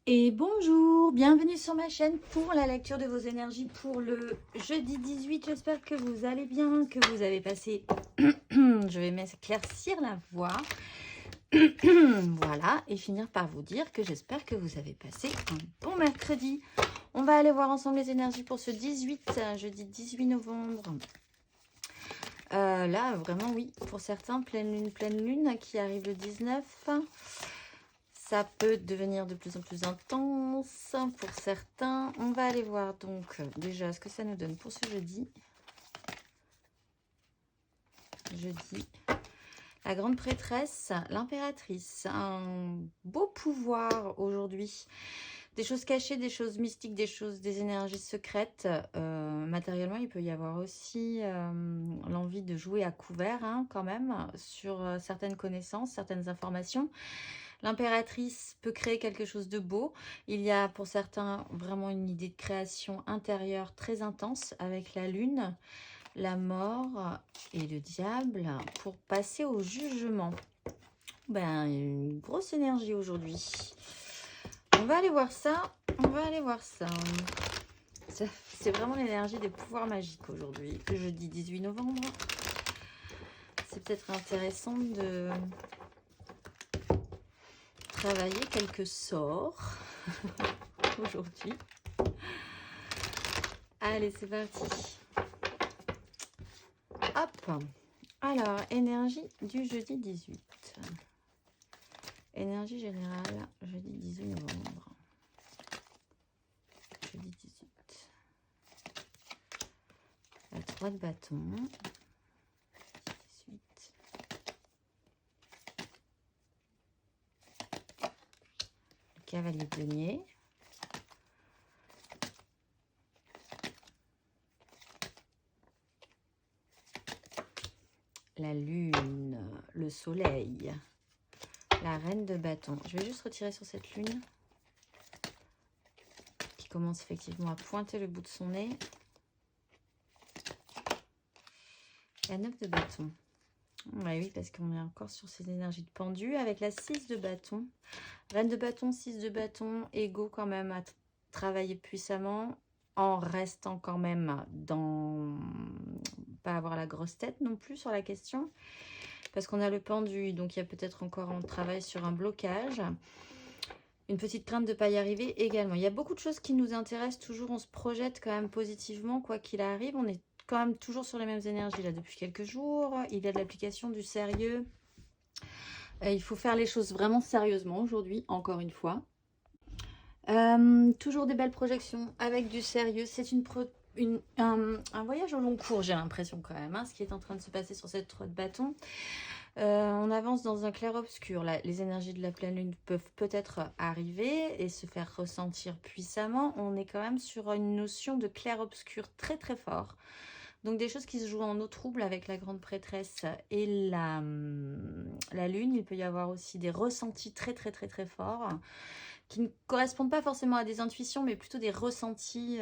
Et bonjour, bienvenue sur ma chaîne pour la lecture de vos énergies pour le jeudi 18. J'espère que vous allez bien, que vous avez passé... Je vais m'éclaircir la voix. Voilà, et finir par vous dire que j'espère que vous avez passé un bon mercredi. On va aller voir ensemble les énergies pour ce 18, jeudi 18 novembre. Là, vraiment, oui, pour certains, pleine lune qui arrive le 19. Ça peut devenir de plus en plus intense pour certains. On va aller voir donc déjà ce que ça nous donne pour ce jeudi. Jeudi. La grande prêtresse, l'impératrice. Un beau pouvoir aujourd'hui. Des choses cachées, des choses mystiques, des énergies secrètes. Matériellement, il peut y avoir aussi l'envie de jouer à couvert quand même sur certaines connaissances, certaines informations. L'impératrice peut créer quelque chose de beau. Il y a pour certains vraiment une idée de création intérieure très intense avec la lune, la mort et le diable pour passer au jugement. Une grosse énergie aujourd'hui. On va aller voir ça. C'est vraiment l'énergie des pouvoirs magiques aujourd'hui. Le jeudi 18 novembre. C'est peut-être intéressant de travailler quelques sorts aujourd'hui. Allez, c'est parti. Hop. Alors, énergie du jeudi 18. Énergie générale, jeudi 18 novembre. Jeudi 18. La 3 de bâton. 18. Le cavalier de denier. La lune, le soleil, la reine de bâton. Je vais juste retirer sur cette lune qui commence effectivement à pointer le bout de son nez. La 9 de bâton. Ouais, oui, parce qu'on est encore sur ces énergies de pendu avec la 6 de bâton. Reine de bâton, 6 de bâton, ego quand même à travailler puissamment en restant quand même dans... pas avoir la grosse tête non plus sur la question. Parce qu'on a le pendu, donc il y a peut-être encore un travail sur un blocage. Une petite crainte de ne pas y arriver également. Il y a beaucoup de choses qui nous intéressent toujours. On se projette quand même positivement, quoi qu'il arrive. On est quand même toujours sur les mêmes énergies là depuis quelques jours. Il y a de l'application, du sérieux. Il faut faire les choses vraiment sérieusement aujourd'hui, encore une fois. Toujours des belles projections avec du sérieux. C'est un voyage au long cours, j'ai l'impression quand même, ce qui est en train de se passer sur cette 3 de bâton. On avance dans un clair-obscur. Les énergies de la pleine lune peuvent peut-être arriver et se faire ressentir puissamment. On est quand même sur une notion de clair-obscur très très fort. Donc des choses qui se jouent en eau trouble avec la grande prêtresse et la lune. Il peut y avoir aussi des ressentis très très très très forts qui ne correspondent pas forcément à des intuitions, mais plutôt des ressentis...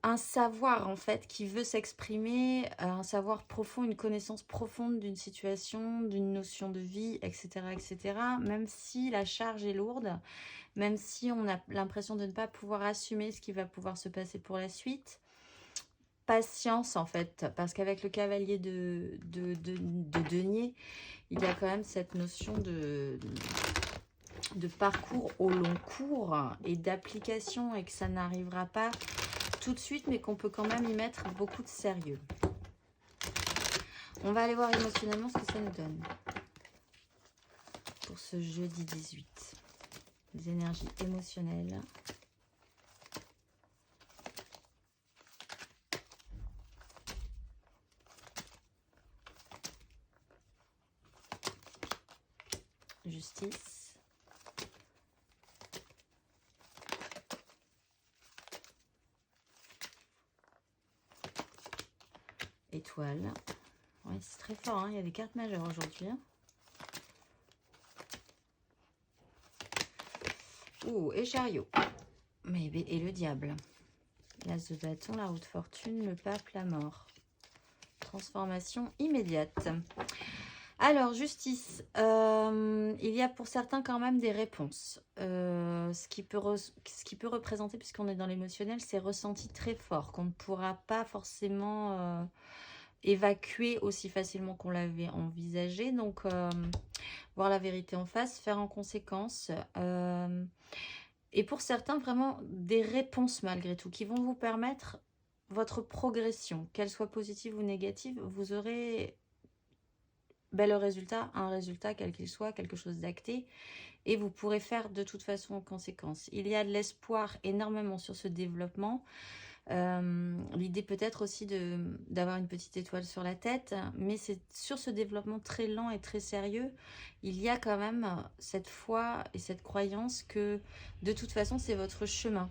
un savoir en fait qui veut s'exprimer, un savoir profond, une connaissance profonde d'une situation, d'une notion de vie, etc., etc. Même si la charge est lourde, même si on a l'impression de ne pas pouvoir assumer ce qui va pouvoir se passer pour la suite. Patience en fait, parce qu'avec le cavalier de denier, il y a quand même cette notion de parcours au long cours et d'application et que ça n'arrivera pas tout de suite, mais qu'on peut quand même y mettre beaucoup de sérieux. On va aller voir émotionnellement ce que ça nous donne pour ce jeudi 18. Les énergies émotionnelles. Justice. Étoile. Ouais, c'est très fort, il y a des cartes majeures aujourd'hui. Ouh, et chariot. Et le diable. L'as de bâton, la roue de fortune, le pape, la mort. Transformation immédiate. Alors, justice, il y a pour certains quand même des réponses. Ce qui peut représenter, puisqu'on est dans l'émotionnel, c'est ressenti très fort, qu'on ne pourra pas forcément évacuer aussi facilement qu'on l'avait envisagé. Donc, voir la vérité en face, faire en conséquence. Et pour certains, vraiment des réponses malgré tout, qui vont vous permettre votre progression, qu'elle soit positive ou négative, vous aurez le résultat, un résultat quel qu'il soit, quelque chose d'acté, et vous pourrez faire de toute façon en conséquence. Il y a de l'espoir énormément sur ce développement. L'idée peut-être aussi d'avoir une petite étoile sur la tête, mais c'est sur ce développement très lent et très sérieux, il y a quand même cette foi et cette croyance que de toute façon c'est votre chemin.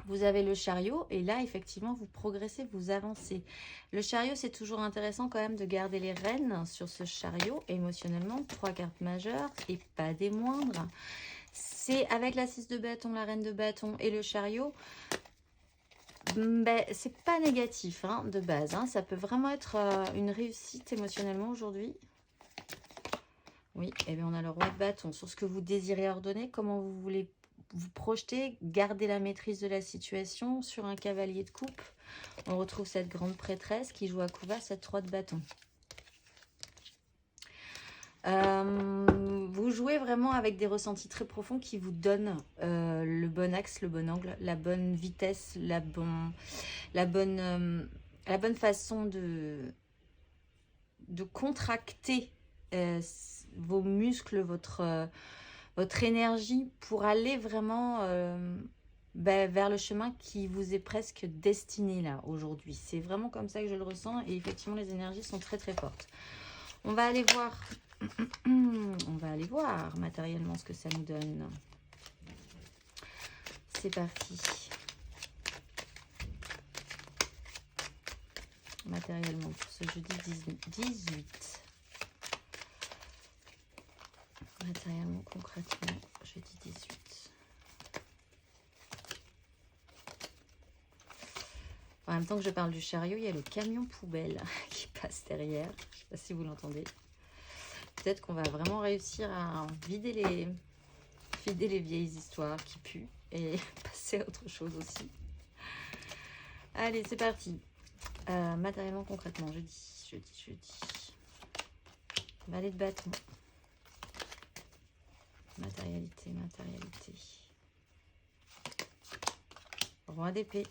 Vous avez le chariot et là effectivement vous progressez, vous avancez. Le chariot, c'est toujours intéressant quand même de garder les rênes sur ce chariot émotionnellement. 3 cartes majeures et pas des moindres. C'est avec la 6 de bâton, la reine de bâton et le chariot. Ben, c'est pas négatif hein, de base. Hein. Ça peut vraiment être une réussite émotionnellement aujourd'hui. Oui, et bien on a le roi de bâton. Sur ce que vous désirez ordonner, comment vous voulez vous projeter, garder la maîtrise de la situation. Sur un cavalier de coupe, on retrouve cette grande prêtresse qui joue à couvert, cette 3 de bâton. Vous jouez vraiment avec des ressentis très profonds qui vous donnent le bon axe, le bon angle, la bonne vitesse, la bonne façon de contracter vos muscles, votre énergie pour aller vraiment vers le chemin qui vous est presque destiné là aujourd'hui. C'est vraiment comme ça que je le ressens et effectivement les énergies sont très très fortes. On va aller voir, on va aller voir matériellement ce que ça nous donne. C'est parti. Matériellement pour ce jeudi 18. Matériellement, concrètement, jeudi 18. En même temps que je parle du chariot, il y a le camion poubelle qui passe derrière. Je ne sais pas si vous l'entendez. Peut-être qu'on va vraiment réussir à vider les vieilles histoires qui puent et passer à autre chose aussi. Allez, c'est parti. Matériellement, concrètement, jeudi. Valet de bâton. Matérialité. Roi d'épée.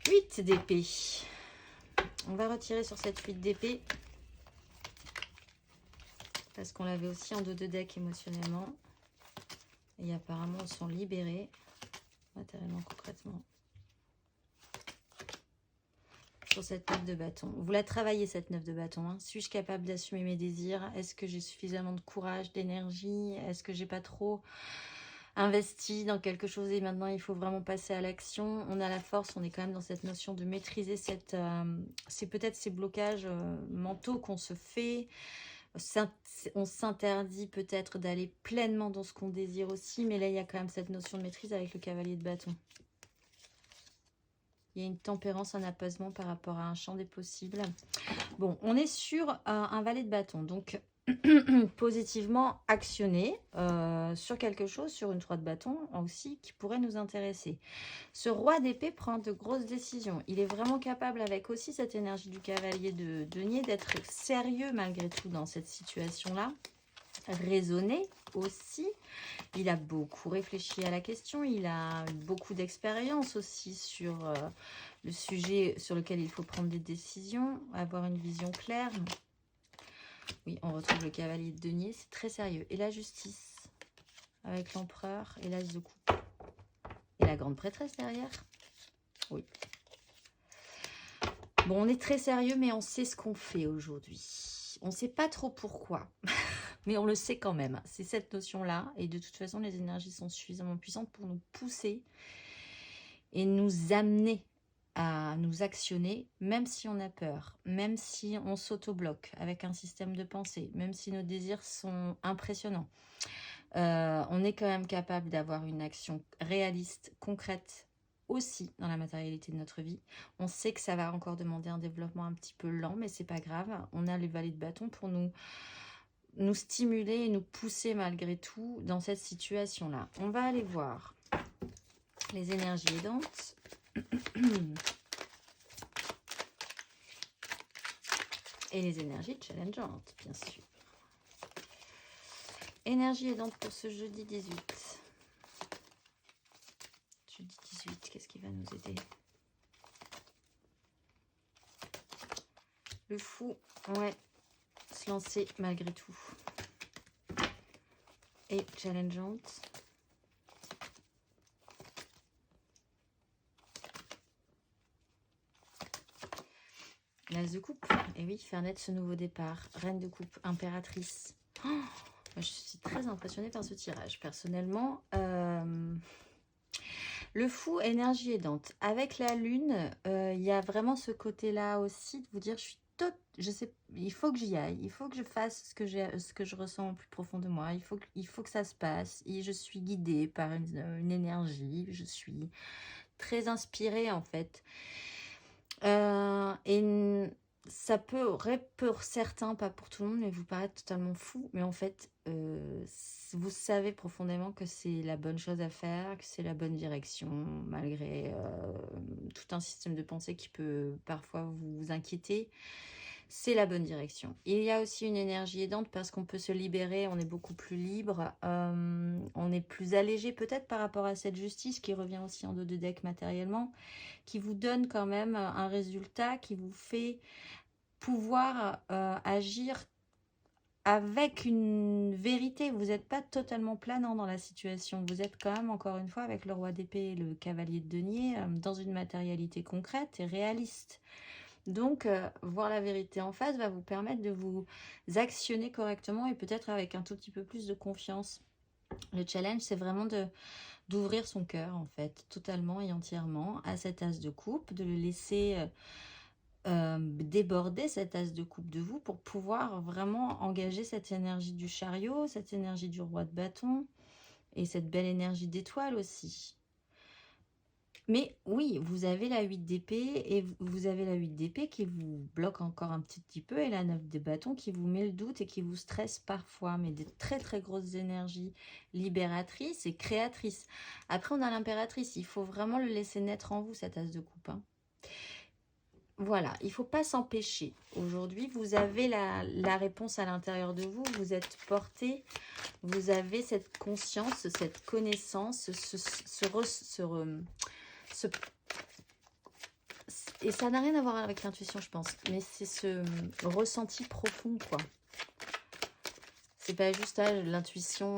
Huit d'épée. On va retirer sur cette 8 d'épée. Parce qu'on l'avait aussi en 2 de deck émotionnellement. Et apparemment, on s'en libérés. Matériellement, concrètement. Sur cette 9 de bâton. Vous la travaillez, cette 9 de bâton. Hein. Suis-je capable d'assumer mes désirs? Est-ce que j'ai suffisamment de courage, d'énergie? Est-ce que j'ai pas trop investi dans quelque chose et maintenant il faut vraiment passer à l'action? On a la force, on est quand même dans cette notion de maîtriser cette... c'est peut-être ces blocages mentaux qu'on se fait. On s'interdit peut-être d'aller pleinement dans ce qu'on désire aussi, mais là il y a quand même cette notion de maîtrise avec le cavalier de bâton. Il y a une tempérance, un apaisement par rapport à un champ des possibles. Bon, on est sur un valet de bâton, donc positivement actionné sur quelque chose, sur une 3 de bâton aussi, qui pourrait nous intéresser. Ce roi d'épée prend de grosses décisions. Il est vraiment capable, avec aussi cette énergie du cavalier de denier, d'être sérieux malgré tout dans cette situation-là. Raisonné aussi. Il a beaucoup réfléchi à la question. Il a beaucoup d'expérience aussi sur le sujet sur lequel il faut prendre des décisions, avoir une vision claire. Oui, on retrouve le cavalier de denier, c'est très sérieux. Et la justice, avec l'empereur et l'as de coupe. Et la grande prêtresse derrière. Oui. Bon, on est très sérieux, mais on sait ce qu'on fait aujourd'hui. On ne sait pas trop pourquoi, mais on le sait quand même. C'est cette notion-là. Et de toute façon, les énergies sont suffisamment puissantes pour nous pousser et nous amener à nous actionner, même si on a peur, même si on s'auto-bloque avec un système de pensée, même si nos désirs sont impressionnants. On est quand même capable d'avoir une action réaliste, concrète aussi dans la matérialité de notre vie. On sait que ça va encore demander un développement un petit peu lent, mais c'est pas grave. On a les valets de bâton pour nous stimuler et nous pousser malgré tout dans cette situation-là. On va aller voir les énergies aidantes. Et les énergies challengeantes, bien sûr. Énergie aidante pour ce jeudi 18. Jeudi 18, qu'est-ce qui va nous aider? Le fou, ouais, se lancer malgré tout. Et challengeante. L'as de coupe, et oui, faire naître ce nouveau départ. Reine de coupe, impératrice. Oh, moi, je suis très impressionnée par ce tirage, personnellement. Le fou, énergie aidante. Avec la lune, il y a vraiment ce côté-là aussi de vous dire, je sais, il faut que j'y aille, il faut que je fasse ce que je ressens au plus profond de moi, il faut que ça se passe. Et je suis guidée par une énergie, je suis très inspirée en fait. Et ça peut, pour certains, pas pour tout le monde, mais vous paraître totalement fou. Mais en fait, vous savez profondément que c'est la bonne chose à faire, que c'est la bonne direction, malgré tout un système de pensée qui peut parfois vous inquiéter. C'est la bonne direction. Il y a aussi une énergie aidante parce qu'on peut se libérer, on est beaucoup plus libre, on est plus allégé peut-être par rapport à cette justice qui revient aussi en dos de deck matériellement, qui vous donne quand même un résultat qui vous fait pouvoir agir avec une vérité. Vous n'êtes pas totalement planant dans la situation. Vous êtes quand même, encore une fois, avec le roi d'épée et le cavalier de denier, dans une matérialité concrète et réaliste. Donc, voir la vérité en face va vous permettre de vous actionner correctement et peut-être avec un tout petit peu plus de confiance. Le challenge, c'est vraiment d'ouvrir son cœur, en fait, totalement et entièrement à cet as de coupe, de le laisser déborder cet as de coupe de vous pour pouvoir vraiment engager cette énergie du chariot, cette énergie du roi de bâton et cette belle énergie d'étoile aussi. Mais oui, vous avez la 8 d'épée et vous avez la 8 d'épée qui vous bloque encore un petit peu et la 9 de bâton qui vous met le doute et qui vous stresse parfois, mais des très très grosses énergies libératrices et créatrices. Après, on a l'impératrice, il faut vraiment le laisser naître en vous, cet as de coupe. Hein. Voilà, il ne faut pas s'empêcher. Aujourd'hui, vous avez la réponse à l'intérieur de vous, vous êtes porté, vous avez cette conscience, cette connaissance, et ça n'a rien à voir avec l'intuition, je pense, mais c'est ce ressenti profond, quoi. C'est pas juste l'intuition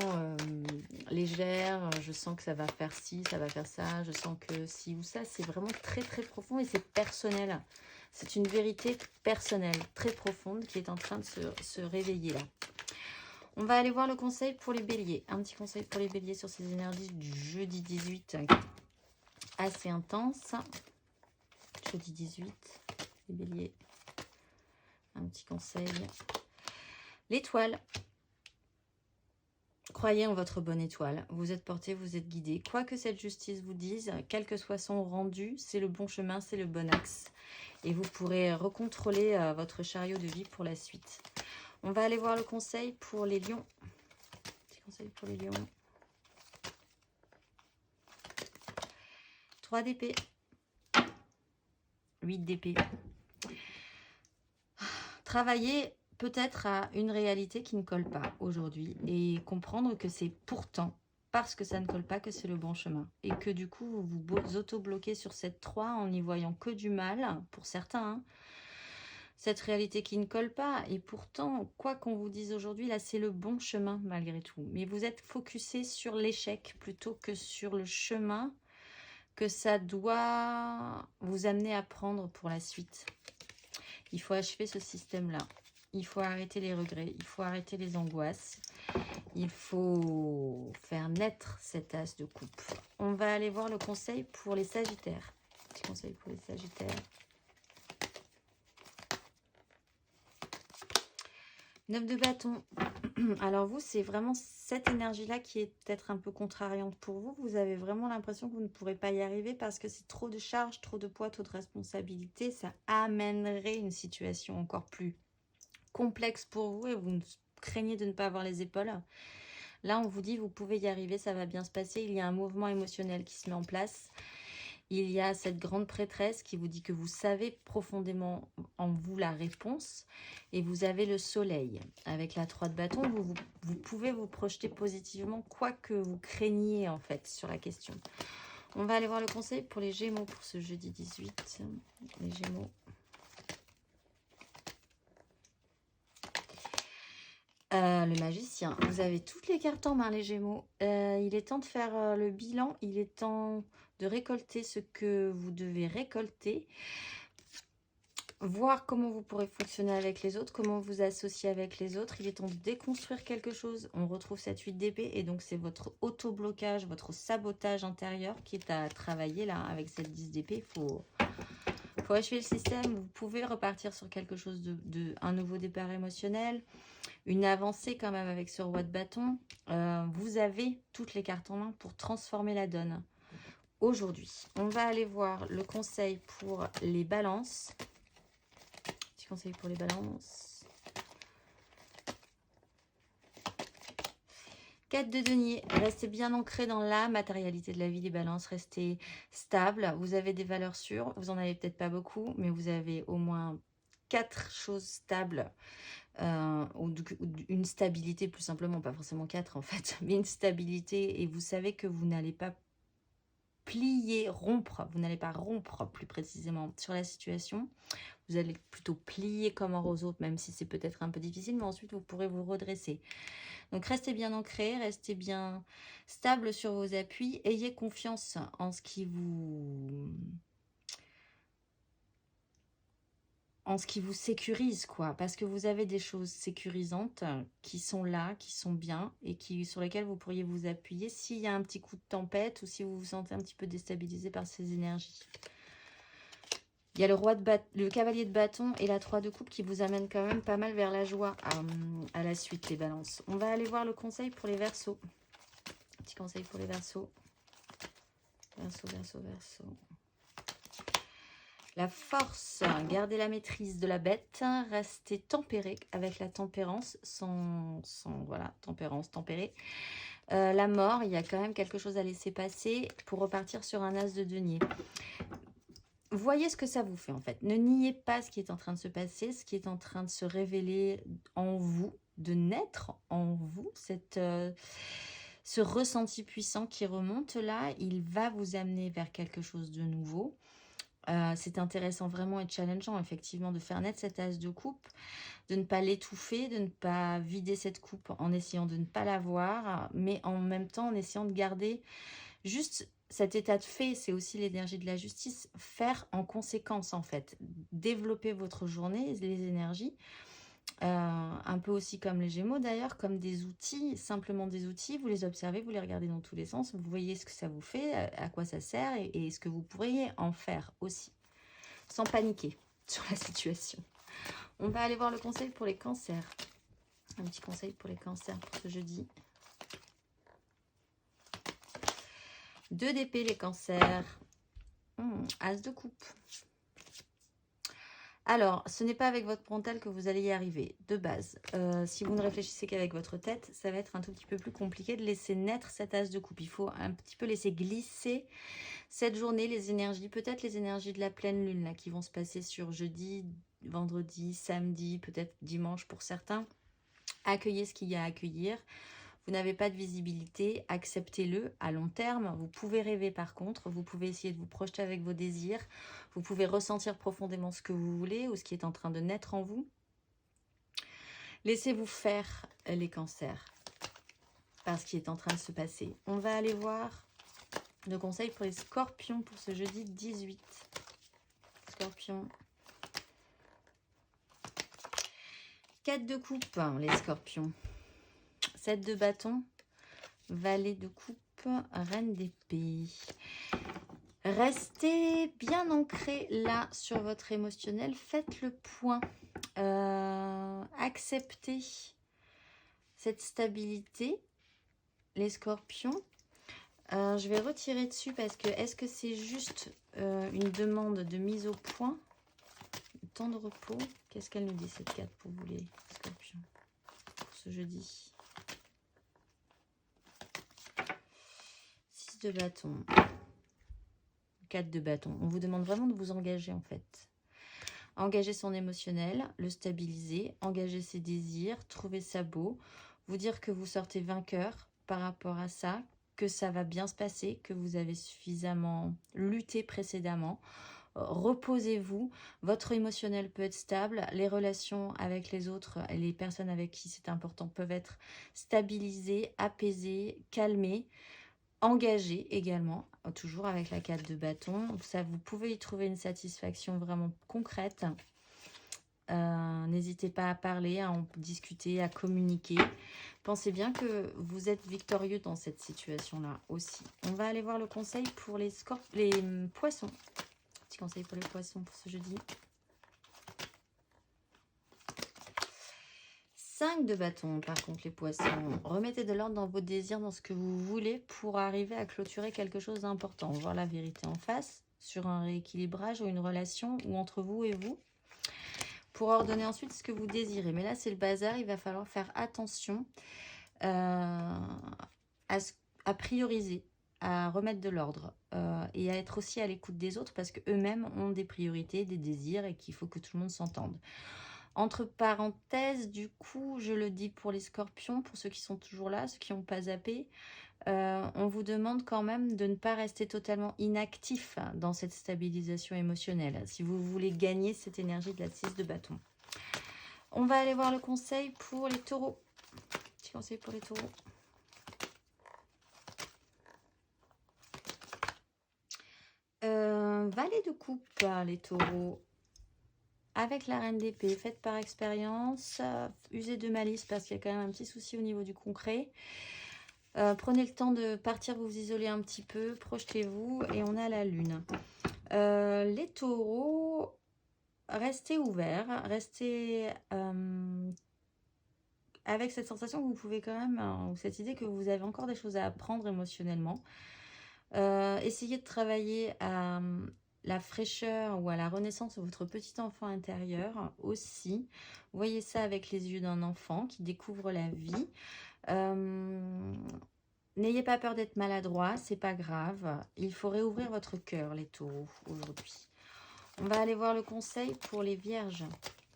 légère, je sens que ça va faire ci, ça va faire ça, je sens que ci ou ça, c'est vraiment très très profond et c'est personnel. C'est une vérité personnelle, très profonde, qui est en train de se réveiller là. On va aller voir le conseil pour les béliers. Un petit conseil pour les béliers sur ces énergies du jeudi 18, assez intense. Jeudi 18, les béliers. Un petit conseil. L'étoile. Croyez en votre bonne étoile. Vous êtes porté, vous êtes guidé. Quoi que cette justice vous dise, quel que soit son rendu, c'est le bon chemin, c'est le bon axe. Et vous pourrez recontrôler votre chariot de vie pour la suite. On va aller voir le conseil pour les lions. Petit conseil pour les lions. 3 d'épée. 8 d'épée. Travaillez peut-être à une réalité qui ne colle pas aujourd'hui et comprendre que c'est pourtant parce que ça ne colle pas que c'est le bon chemin et que du coup vous vous auto-bloquez sur cette 3 en n'y voyant que du mal pour certains, hein. Cette réalité qui ne colle pas et pourtant quoi qu'on vous dise aujourd'hui là c'est le bon chemin malgré tout, mais vous êtes focusé sur l'échec plutôt que sur le chemin que ça doit vous amener à prendre pour la suite. Il faut achever ce système-là. Il faut arrêter les regrets. Il faut arrêter les angoisses. Il faut faire naître cet as de coupe. On va aller voir le conseil pour les sagittaires. Petit conseil pour les sagittaires. 9 de bâton. Alors vous, c'est vraiment cette énergie-là qui est peut-être un peu contrariante pour vous. Vous avez vraiment l'impression que vous ne pourrez pas y arriver parce que c'est trop de charges, trop de poids, trop de responsabilités. Ça amènerait une situation encore plus complexe pour vous et vous craignez de ne pas avoir les épaules. Là, on vous dit, vous pouvez y arriver, ça va bien se passer. Il y a un mouvement émotionnel qui se met en place. Il y a cette grande prêtresse qui vous dit que vous savez profondément en vous la réponse. Et vous avez le soleil. Avec la 3 de bâton, vous pouvez vous projeter positivement, quoi que vous craigniez en fait sur la question. On va aller voir le conseil pour les Gémeaux pour ce jeudi 18. Les Gémeaux. Le magicien. Vous avez toutes les cartes en main, les Gémeaux. Il est temps de faire le bilan. Il est temps de récolter ce que vous devez récolter. Voir comment vous pourrez fonctionner avec les autres, comment vous associer avec les autres. Il est temps de déconstruire quelque chose. On retrouve cette 8 d'épée et donc c'est votre auto-blocage, votre sabotage intérieur qui est à travailler là avec cette 10 d'épée. Il faut achever le système. Vous pouvez repartir sur quelque chose un nouveau départ émotionnel, une avancée quand même avec ce roi de bâton. Vous avez toutes les cartes en main pour transformer la donne aujourd'hui. On va aller voir le conseil pour les balances. Conseil pour les balances. 4 de denier. Restez bien ancré dans la matérialité de la vie, les balances. Restez stable. Vous avez des valeurs sûres. Vous en avez peut-être pas beaucoup, mais vous avez au moins 4 choses stables. Ou une stabilité plus simplement, pas forcément 4 en fait, mais une stabilité. Et vous savez que vous n'allez pas plier, rompre. Vous n'allez pas rompre plus précisément sur la situation. Vous allez plutôt plier comme un roseau, même si c'est peut-être un peu difficile, mais ensuite vous pourrez vous redresser. Donc restez bien ancré, restez bien stable sur vos appuis, ayez confiance en ce qui vous sécurise, quoi, parce que vous avez des choses sécurisantes qui sont là, qui sont bien et sur lesquelles vous pourriez vous appuyer s'il y a un petit coup de tempête ou si vous vous sentez un petit peu déstabilisé par ces énergies. Il y a le cavalier de bâton et la 3 de coupe qui vous amène quand même pas mal vers la joie à la suite, les balances. On va aller voir le conseil pour les verseaux. Petit conseil pour les verseaux. Verseau. La force, gardez la maîtrise de la bête. Restez tempéré avec la tempérance. Voilà, tempérance, tempéré. La mort, il y a quand même quelque chose à laisser passer pour repartir sur un as de denier. Voyez ce que ça vous fait en fait. Ne niez pas ce qui est en train de se passer, ce qui est en train de se révéler en vous, de naître en vous. Ce ressenti puissant qui remonte là, il va vous amener vers quelque chose de nouveau. C'est intéressant vraiment et challengeant effectivement de faire naître cette as de coupe, de ne pas l'étouffer, de ne pas vider cette coupe en essayant de ne pas la voir, mais en même temps en essayant de garder juste cet état de fait. C'est aussi l'énergie de la justice, faire en conséquence en fait, développer votre journée, les énergies, un peu aussi comme les Gémeaux d'ailleurs, comme des outils, simplement des outils, vous les observez, vous les regardez dans tous les sens, vous voyez ce que ça vous fait, à quoi ça sert et ce que vous pourriez en faire aussi, sans paniquer sur la situation. On va aller voir le conseil pour les cancers. Un petit conseil pour les cancers pour ce jeudi. 2 d'épée, les cancers. As de coupe. Alors, ce n'est pas avec votre mental que vous allez y arriver, de base. Si vous ne réfléchissez qu'avec votre tête, ça va être un tout petit peu plus compliqué de laisser naître cette as de coupe. Il faut un petit peu laisser glisser cette journée, les énergies, peut-être les énergies de la pleine lune, là, qui vont se passer sur jeudi, vendredi, samedi, peut-être dimanche pour certains. Accueillez ce qu'il y a à accueillir. Vous n'avez pas de visibilité, acceptez-le à long terme. Vous pouvez rêver par contre, vous pouvez essayer de vous projeter avec vos désirs, vous pouvez ressentir profondément ce que vous voulez ou ce qui est en train de naître en vous. Laissez-vous faire les cancers par ce qui est en train de se passer. On va aller voir le conseil pour les scorpions pour ce jeudi 18. Scorpions. 4 de coupe, les scorpions. 7 de bâton, valet de coupe, reine d'épée. Restez bien ancré là sur votre émotionnel. Faites le point. Acceptez cette stabilité, les scorpions. Je vais retirer dessus parce que est-ce que c'est juste une demande de mise au point, temps de repos? Qu'est-ce qu'elle nous dit cette carte pour vous les scorpions pour ce jeudi? 6 de bâton, 4 de bâton. On vous demande vraiment de vous engager en fait. Engager son émotionnel, le stabiliser, engager ses désirs, trouver ça beau, vous dire que vous sortez vainqueur par rapport à ça, que ça va bien se passer, que vous avez suffisamment lutté précédemment. Reposez-vous, votre émotionnel peut être stable, les relations avec les autres, les personnes avec qui c'est important peuvent être stabilisées, apaisées, calmées. Engagé également, toujours avec la 4 de bâton. Ça, vous pouvez y trouver une satisfaction vraiment concrète. N'hésitez pas à parler, à en discuter, à communiquer. Pensez bien que vous êtes victorieux dans cette situation-là aussi. On va aller voir le conseil pour les poissons. Petit conseil pour les poissons pour ce jeudi. 5 de bâton, par contre, les poissons. Remettez de l'ordre dans vos désirs, dans ce que vous voulez pour arriver à clôturer quelque chose d'important. Voir la vérité en face, sur un rééquilibrage ou une relation, ou entre vous et vous, pour ordonner ensuite ce que vous désirez. Mais là, c'est le bazar, il va falloir faire attention à prioriser, à remettre de l'ordre et à être aussi à l'écoute des autres parce qu'eux-mêmes ont des priorités, des désirs et qu'il faut que tout le monde s'entende. Entre parenthèses, du coup, je le dis pour les scorpions, pour ceux qui sont toujours là, ceux qui n'ont pas zappé, on vous demande quand même de ne pas rester totalement inactif dans cette stabilisation émotionnelle, si vous voulez gagner cette énergie de la 6 de bâton. On va aller voir le conseil pour les taureaux. Petit conseil pour les taureaux. Valet de coupe, les taureaux. Avec la reine d'épée, faites par expérience, usez de malice parce qu'il y a quand même un petit souci au niveau du concret. Prenez le temps de partir vous isoler un petit peu, projetez-vous et on a la lune. Les taureaux, restez ouverts, restez avec cette sensation que vous pouvez quand même, ou cette idée que vous avez encore des choses à apprendre émotionnellement. Essayez de travailler à la fraîcheur ou à la renaissance de votre petit enfant intérieur aussi. Voyez ça avec les yeux d'un enfant qui découvre la vie. N'ayez pas peur d'être maladroit, c'est pas grave. Il faut réouvrir votre cœur, les taureaux, aujourd'hui. On va aller voir le conseil pour les vierges.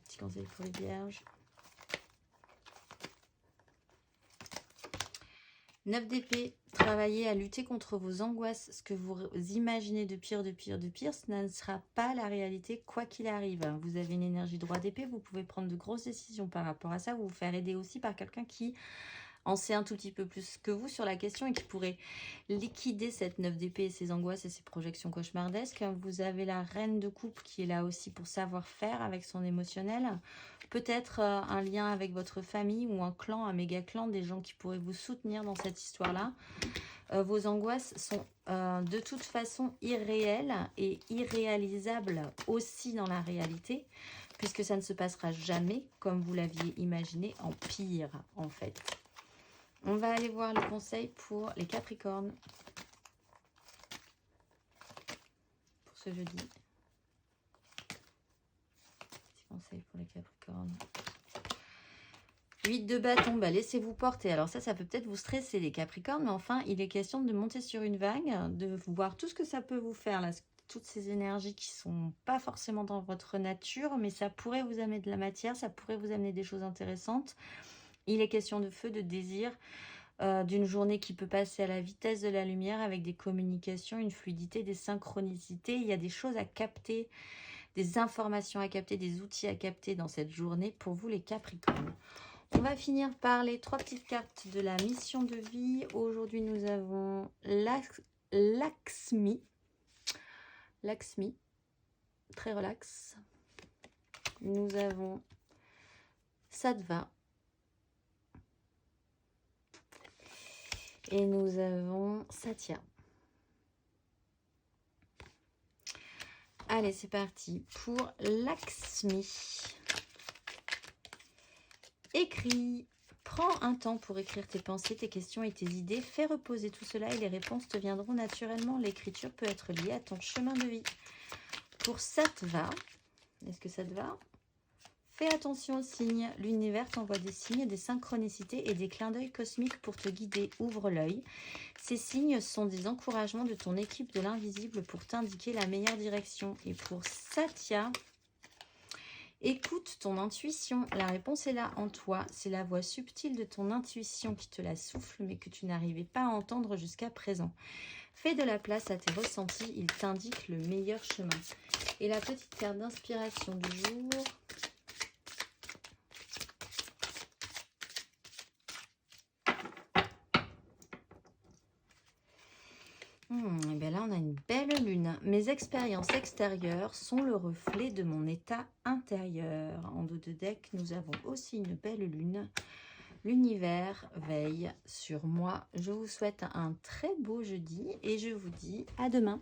Petit conseil pour les vierges. 9 d'épée, travaillez à lutter contre vos angoisses, ce que vous imaginez de pire, ce ne sera pas la réalité quoi qu'il arrive. Vous avez une énergie droit d'épée, vous pouvez prendre de grosses décisions par rapport à ça, vous faire aider aussi par quelqu'un qui en sait un tout petit peu plus que vous sur la question et qui pourrait liquider cette 9 d'épée et ses angoisses et ses projections cauchemardesques. Vous avez la reine de coupe qui est là aussi pour savoir faire avec son émotionnel. Peut-être un lien avec votre famille ou un clan, un méga clan, des gens qui pourraient vous soutenir dans cette histoire-là. Vos angoisses sont de toute façon irréelles et irréalisables aussi dans la réalité, puisque ça ne se passera jamais comme vous l'aviez imaginé, en pire en fait. On va aller voir le conseil pour les Capricornes pour ce jeudi. Petit conseil pour les Capricornes. 8 de bâton, bah laissez-vous porter. Alors ça peut peut-être vous stresser les Capricornes, mais enfin, il est question de monter sur une vague, de voir tout ce que ça peut vous faire, là, toutes ces énergies qui sont pas forcément dans votre nature, mais ça pourrait vous amener de la matière, ça pourrait vous amener des choses intéressantes. Il est question de feu, de désir, d'une journée qui peut passer à la vitesse de la lumière avec des communications, une fluidité, des synchronicités. Il y a des choses à capter, des informations à capter, des outils à capter dans cette journée pour vous les Capricornes. On va finir par les 3 petites cartes de la mission de vie. Aujourd'hui, nous avons Lakshmi. Lakshmi, très relax. Nous avons Sattva. Et nous avons Satya. Allez, c'est parti pour Lakshmi. Écrit, Prends un temps pour écrire tes pensées, tes questions et tes idées. Fais reposer tout cela et les réponses te viendront naturellement. L'écriture peut être liée à ton chemin de vie. Pour ça te va, est-ce que ça te va? Fais attention aux signes. L'univers t'envoie des signes, des synchronicités et des clins d'œil cosmiques pour te guider. Ouvre l'œil. Ces signes sont des encouragements de ton équipe de l'invisible pour t'indiquer la meilleure direction. Et pour Satya, écoute ton intuition. La réponse est là en toi. C'est la voix subtile de ton intuition qui te la souffle, mais que tu n'arrivais pas à entendre jusqu'à présent. Fais de la place à tes ressentis. Ils t'indiquent le meilleur chemin. Et la petite carte d'inspiration du jour. Et bien là, on a une belle lune. Mes expériences extérieures sont le reflet de mon état intérieur. En dos de deck, nous avons aussi une belle lune. L'univers veille sur moi. Je vous souhaite un très beau jeudi et je vous dis à demain.